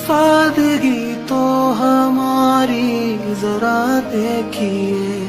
सादगी तो हमारी जरा देखिए,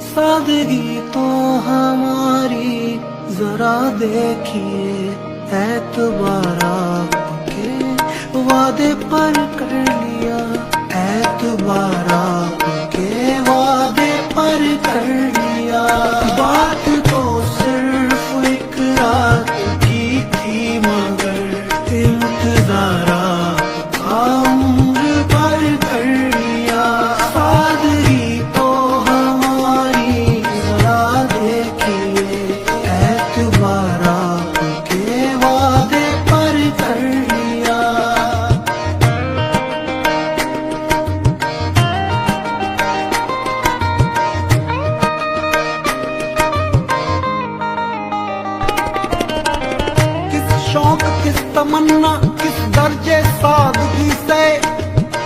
सादगी तो हमारी जरा देखिए, एतबार आपके वादे पर कर लिया, एतबार आपके वादे पर कर लिया। बात तो सिर्फ एक रात की थी मगर इंतजार आपका उम्र भर कर लिया। सादगी तो हमारी जरा देखिए, एतबार आपके वादे पर कर लिया। किस शौक किस तमन्ना किस दर्जे सादगी से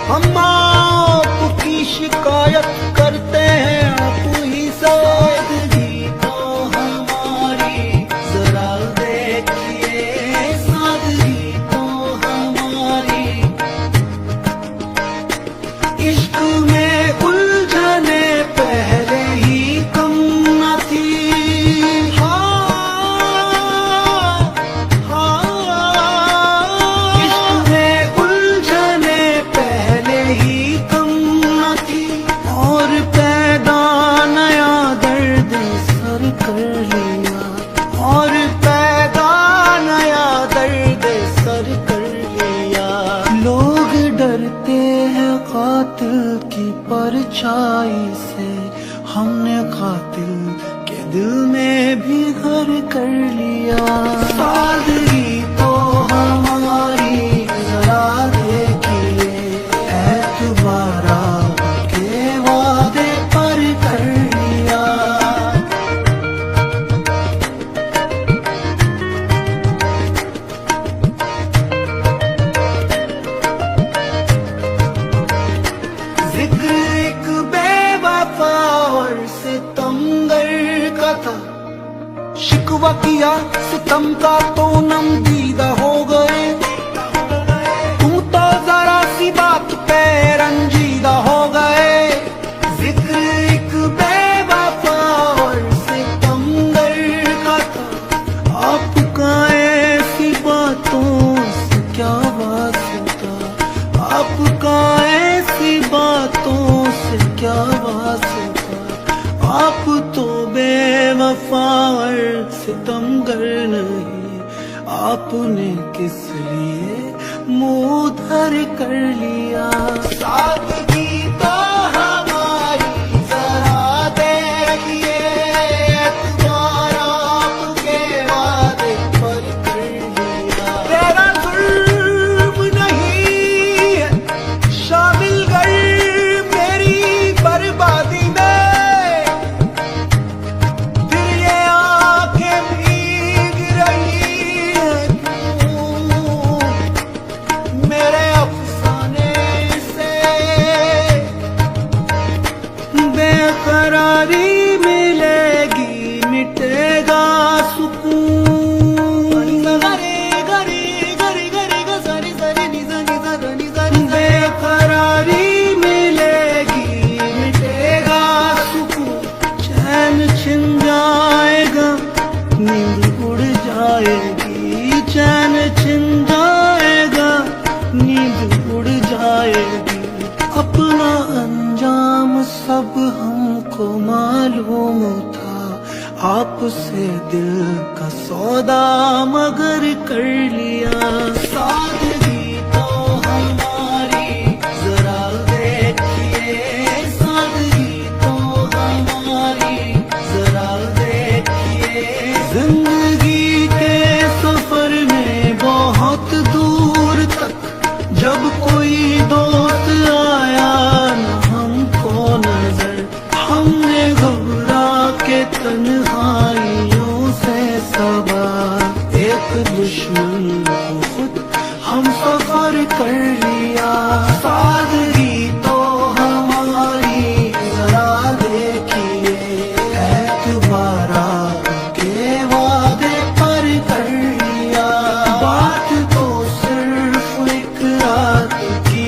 हम आपकी शिकायत करते हैं आप ही से। सादगी तो हमारी जरा देखिए, सादगी तो हमारी। इश्क में उलझने पहले ही कम न थी। इश्क में उलझने पहले ही कम न थी, और पैदा नया दर्द सर कर लिया, और पैदा नया दर्द सर कर लिया। लोग डरते हैं कातिल की परछाई से, हमने कातिल के दिल में भी घर कर लिया। सादगी तो हमारी जरा देखिए, एतबार आपके वादे पर कर लिया। जिक्र एक बेवफा और सितमगर का था, शिकवा किया सितम का तो नम दीदा हो गए। तुम तो जरा सी बात पे रंजीदा हो गए। जिक्र एक बेवफा और सितमगर का था, आपका ऐसी बातों से क्या वास्ता, आपका ऐसी बातों से क्या वास्ता। आप तो बेवफा और सितमगर नहीं, आपने किस लिए मुंह धर कर लिया। सादगी तो हमारी जरा देखिए, एतबार आपके वादे पर कर लिया। तेरा जुर्म नहीं है शामिल गर मेरी बर्बादी में, फिर ये आंखें भीग रही हैं क्यों मेरे अफसाने से। बेकरारी मिलेगी मिटेगा सुकून। बेकरारी मिलेगी मिटेगा सुकून, चैन छिन जाएगा नींद उड़ जाएगी, चैन छिन जाएगा नींद उड़ जाएगी। अपना अंजाम सब हमको मालूम था, आपसे दिल का सौदा मगर कर लिया। सादगी तो हमारी जरा देखिए, सादगी तो हमारी जरा देखिए। जिंदगी के सफर में बहुत दूर तक जब कोई दोस्त आया न हमको नजर, हमने घबरा के तन्हाइयों से सबा एक दुश्मन को खुद हम सफर कर लिया। सादगी तो हमारी जरा देखिए, एतबार आपके वादे पर कर लिया। बात तो सिर्फ एक रात की